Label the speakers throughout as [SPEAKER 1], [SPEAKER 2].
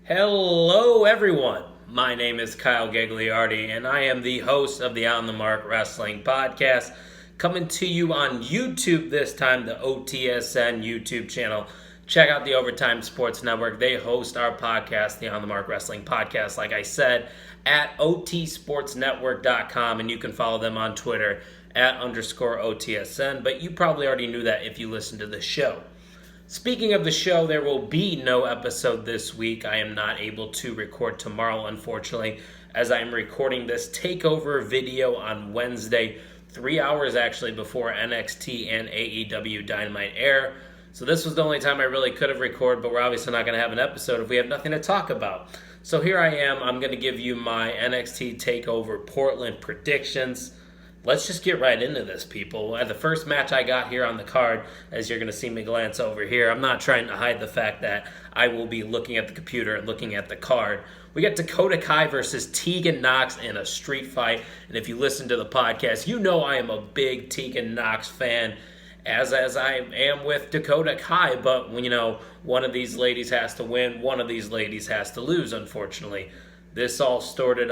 [SPEAKER 1] Hello, everyone. My name is Kyle Gagliardi, and I am the host of the On the Mark Wrestling Podcast, coming to you on YouTube this time, the OTSN YouTube channel. Check out the Overtime Sports Network. They host our podcast, the On the Mark Wrestling Podcast, like I said, at otsportsnetwork.com, and you can follow them on Twitter at _OTSN, but you probably already knew that if you listened to the show. Speaking of the show, there will be no episode this week. I am not able to record tomorrow, unfortunately, as I am recording this takeover video on Wednesday, 3 hours actually before NXT and AEW Dynamite air. So this was the only time I really could have recorded, but we're obviously not going to have an episode if we have nothing to talk about. So here I am. I'm going to give you my NXT Takeover Portland predictions. Let's just get right into this, people. The first match I got here on the card, as you're going to see me glance over here, I'm not trying to hide the fact that I will be looking at the computer and looking at the card. We got Dakota Kai versus Tegan Nox in a street fight. And if you listen to the podcast, you know I am a big Tegan Nox fan, as I am with Dakota Kai. But, one of these ladies has to win. One of these ladies has to lose, unfortunately. This all started.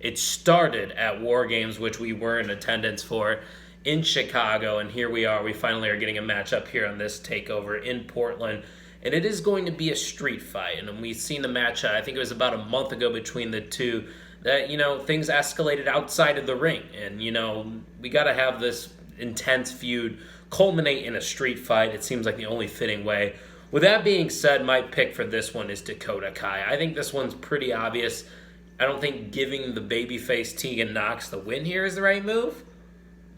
[SPEAKER 1] It started at War Games, which we were in attendance for in Chicago, and here we are. We finally are getting a matchup here on this takeover in Portland, and it is going to be a street fight. And we've seen the match, I think it was about a month ago between the two, that, things escalated outside of the ring, and, we got to have this intense feud culminate in a street fight. It seems like the only fitting way. With that being said, my pick for this one is Dakota Kai. I think this one's pretty obvious. I don't think giving the babyface Tegan Nox the win here is the right move.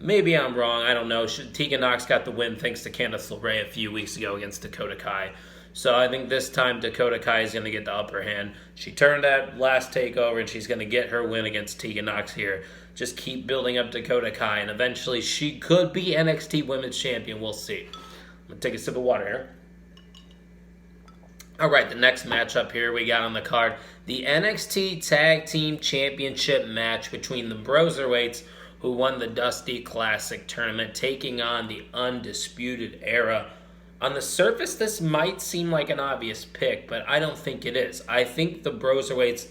[SPEAKER 1] Maybe I'm wrong. I don't know. Tegan Nox got the win thanks to Candice LeRae a few weeks ago against Dakota Kai. So I think this time Dakota Kai is going to get the upper hand. She turned that last takeover, and she's going to get her win against Tegan Nox here. Just keep building up Dakota Kai, and eventually she could be NXT Women's Champion. We'll see. I'm going to take a sip of water here. All right, the next matchup here we got on the card, the NXT Tag Team Championship match between the Broserweights, who won the Dusty Classic Tournament, taking on the Undisputed Era. On the surface, this might seem like an obvious pick, but I don't think it is. I think the Broserweights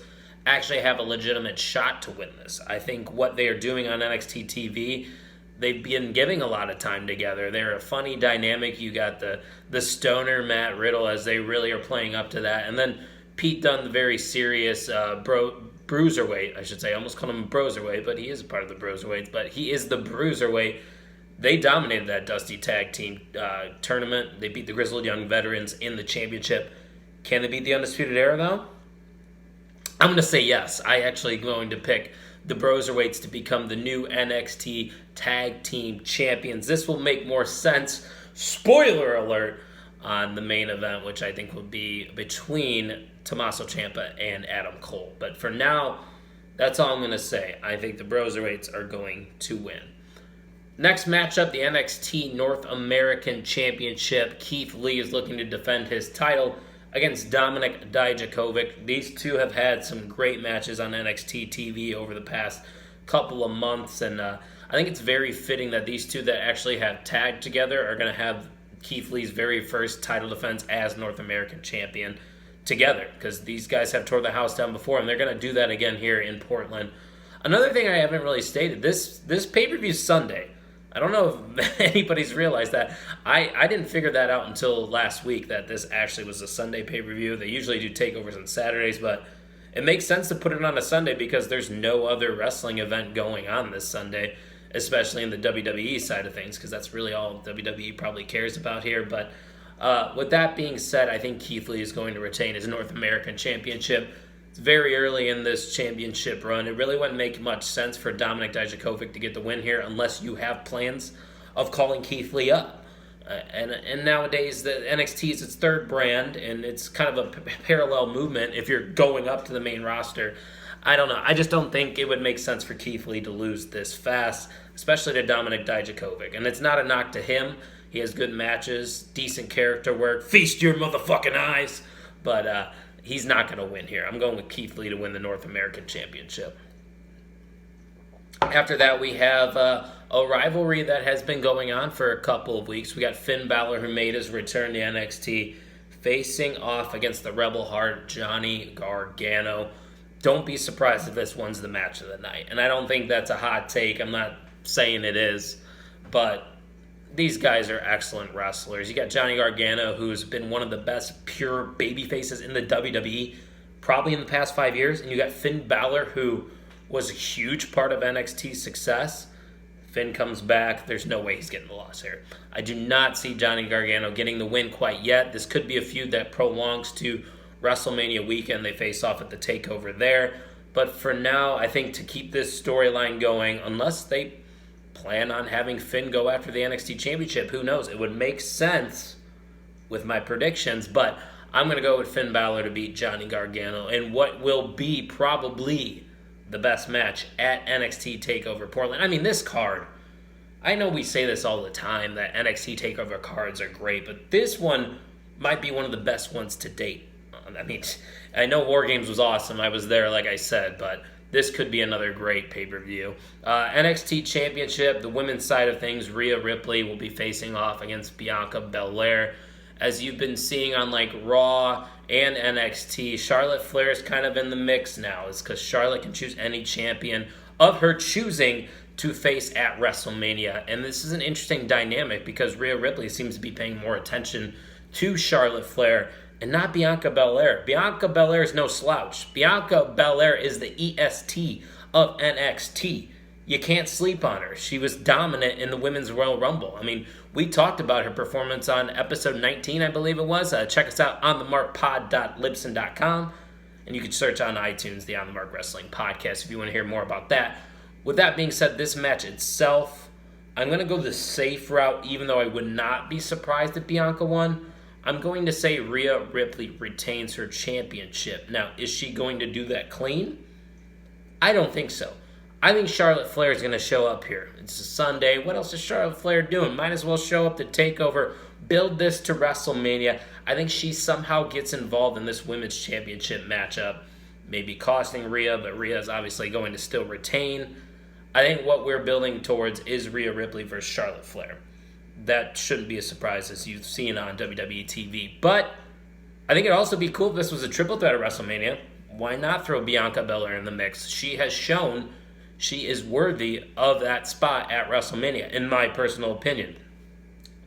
[SPEAKER 1] actually have a legitimate shot to win this. I think what they are doing on NXT TV, they've been giving a lot of time together. They're a funny dynamic. You got the stoner Matt Riddle, as they really are playing up to that. And then Pete Dunne, the very serious bruiserweight, I should say. I almost called him a broserweight, but he is a part of the Broserweights. But he is the bruiserweight. They dominated that Dusty Tag Team tournament. They beat the Grizzled Young Veterans in the championship. Can they beat the Undisputed Era, though? I'm going to say yes. I actually going to pick the Broserweights to become the new NXT Tag Team Champions. This will make more sense, spoiler alert, on the main event, which I think will be between Tommaso Ciampa and Adam Cole. But for now, that's all I'm going to say. I think the Broserweights are going to win. Next matchup, the NXT North American Championship. Keith Lee is looking to defend his title against Dominik Dijakovic. These two have had some great matches on NXT TV over the past couple of months, and I think it's very fitting that these two that actually have tagged together are going to have Keith Lee's very first title defense as North American Champion together, because these guys have tore the house down before, and they're going to do that again here in Portland. Another thing I haven't really stated, this pay-per-view is Sunday. I don't know if anybody's realized that. I didn't figure that out until last week, that this actually was a Sunday pay-per-view. They usually do takeovers on Saturdays, but it makes sense to put it on a Sunday because there's no other wrestling event going on this Sunday, especially in the WWE side of things, because that's really all WWE probably cares about here. But with that being said, I think Keith Lee is going to retain his North American Championship. It's very early in this championship run. It really wouldn't make much sense for Dominik Dijakovic to get the win here unless you have plans of calling Keith Lee up. And nowadays, the NXT is its third brand, and it's kind of a parallel movement if you're going up to the main roster. I don't know. I just don't think it would make sense for Keith Lee to lose this fast, especially to Dominik Dijakovic. And it's not a knock to him. He has good matches, decent character work, feast your motherfucking eyes. But he's not going to win here. I'm going with Keith Lee to win the North American Championship. After that, we have a rivalry that has been going on for a couple of weeks. We got Finn Balor, who made his return to NXT, facing off against the Rebel Heart, Johnny Gargano. Don't be surprised if this one's the match of the night. And I don't think that's a hot take. I'm not saying it is. But these guys are excellent wrestlers. You got Johnny Gargano, who's been one of the best pure baby faces in the WWE, probably in the past 5 years. And you got Finn Balor, who was a huge part of NXT's success. Finn comes back. There's no way he's getting the loss here. I do not see Johnny Gargano getting the win quite yet. This could be a feud that prolongs to WrestleMania weekend. They face off at the TakeOver there. But for now, I think to keep this storyline going, unless they plan on having Finn go after the NXT Championship, who knows? It would make sense with my predictions, but I'm going to go with Finn Balor to beat Johnny Gargano in what will be probably the best match at NXT TakeOver Portland. I mean, this card, I know we say this all the time, that NXT TakeOver cards are great, but this one might be one of the best ones to date. I mean, I know War Games was awesome. I was there, like I said, but this could be another great pay-per-view. NXT Championship, the women's side of things, Rhea Ripley will be facing off against Bianca Belair. As you've been seeing on like Raw and NXT, Charlotte Flair is kind of in the mix now. It's because Charlotte can choose any champion of her choosing to face at WrestleMania. And this is an interesting dynamic because Rhea Ripley seems to be paying more attention to Charlotte Flair and not Bianca Belair. Bianca Belair is no slouch. Bianca Belair is the EST of NXT. You can't sleep on her. She was dominant in the Women's Royal Rumble. I mean, we talked about her performance on episode 19, I believe it was. Check us out on themarkpod.libsyn.com. And you can search on iTunes, the On The Mark Wrestling Podcast, if you want to hear more about that. With that being said, this match itself, I'm going to go the safe route, even though I would not be surprised if Bianca won. I'm going to say Rhea Ripley retains her championship. Now, is she going to do that clean? I don't think so. I think Charlotte Flair is going to show up here. It's a Sunday. What else is Charlotte Flair doing? Might as well show up to TakeOver, build this to WrestleMania. I think she somehow gets involved in this women's championship matchup, maybe costing Rhea, but Rhea is obviously going to still retain. I think what we're building towards is Rhea Ripley versus Charlotte Flair. That shouldn't be a surprise, as you've seen on WWE TV. But I think it'd also be cool if this was a triple threat at WrestleMania. Why not throw Bianca Belair in the mix? She has shown she is worthy of that spot at WrestleMania, in my personal opinion.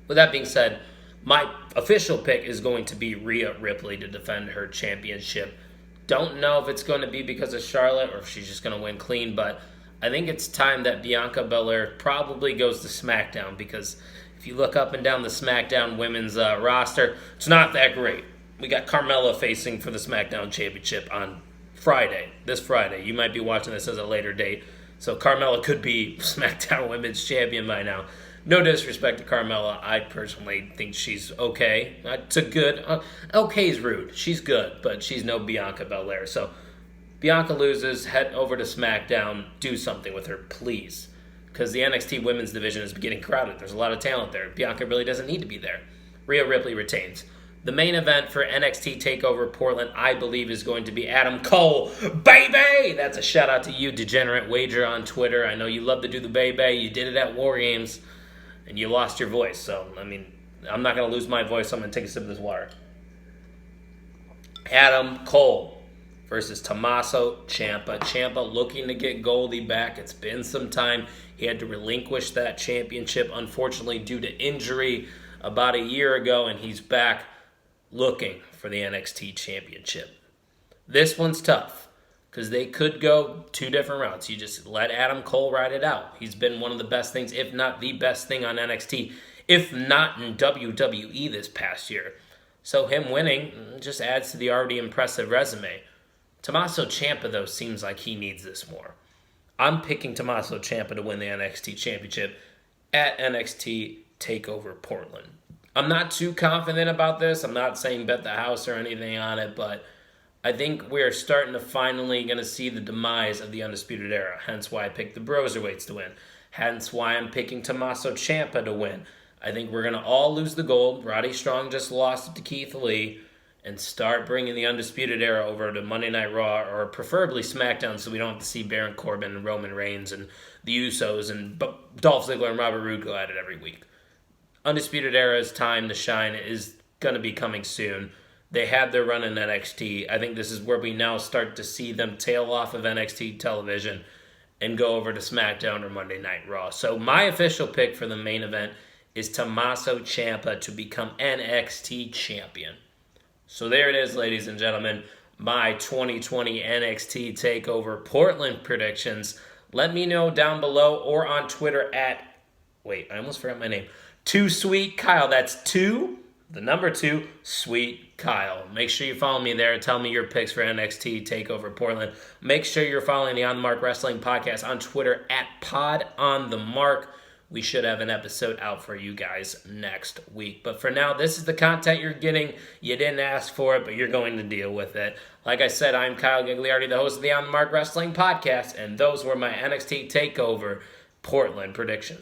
[SPEAKER 1] With that being said, my official pick is going to be Rhea Ripley to defend her championship. Don't know if it's going to be because of Charlotte or if she's just going to win clean, but I think it's time that Bianca Belair probably goes to SmackDown, because if you look up and down the SmackDown women's roster, it's not that great. We got Carmella facing for the SmackDown Championship on Friday, this Friday. You might be watching this as a later date, so Carmella could be SmackDown Women's Champion by now. No disrespect to Carmella. I personally think she's okay. It's a good... okay is rude. She's good, but she's no Bianca Belair. So Bianca loses, head over to SmackDown, do something with her, please. Because the NXT women's division is getting crowded. There's a lot of talent there. Bianca really doesn't need to be there. Rhea Ripley retains. The main event for NXT TakeOver Portland, I believe, is going to be Adam Cole. Baby! That's a shout out to you, Degenerate Wager on Twitter. I know you love to do the baby. You did it at War Games, and you lost your voice. So, I mean, I'm not going to lose my voice, so I'm going to take a sip of this water. Adam Cole versus Tommaso Ciampa. Ciampa looking to get Goldie back. It's been some time. He had to relinquish that championship, unfortunately, due to injury about a year ago, and he's back looking for the NXT championship. This one's tough because they could go two different routes. You just let Adam Cole ride it out. He's been one of the best things, if not the best thing on NXT, if not in WWE this past year. So him winning just adds to the already impressive resume. Tommaso Ciampa, though, seems like he needs this more. I'm picking Tommaso Ciampa to win the NXT championship at NXT TakeOver Portland. I'm not too confident about this. I'm not saying bet the house or anything on it, but I think we're starting to finally going to see the demise of the Undisputed Era. Hence why I picked the Broserweights to win. Hence why I'm picking Tommaso Ciampa to win. I think we're going to all lose the gold. Roddy Strong just lost it to Keith Lee. And start bringing the Undisputed Era over to Monday Night Raw, or preferably SmackDown, so we don't have to see Baron Corbin and Roman Reigns and the Usos and Dolph Ziggler and Robert Roode go at it every week. Undisputed Era's time to shine is going to be coming soon. They had their run in NXT. I think this is where we now start to see them tail off of NXT television and go over to SmackDown or Monday Night Raw. So my official pick for the main event is Tommaso Ciampa to become NXT champion. So there it is, ladies and gentlemen, my 2020 NXT Takeover Portland predictions. Let me know down below or on Twitter at, wait, I almost forgot my name, 2SweetKyle. That's 2, the number 2, Sweet Kyle. Make sure you follow me there. Tell me your picks for NXT Takeover Portland. Make sure you're following the On the Mark Wrestling Podcast on Twitter at PodOnTheMark. We should have an episode out for you guys next week. But for now, this is the content you're getting. You didn't ask for it, but you're going to deal with it. Like I said, I'm Kyle Gagliardi, the host of the On the Mark Wrestling Podcast, and those were my NXT Takeover Portland predictions.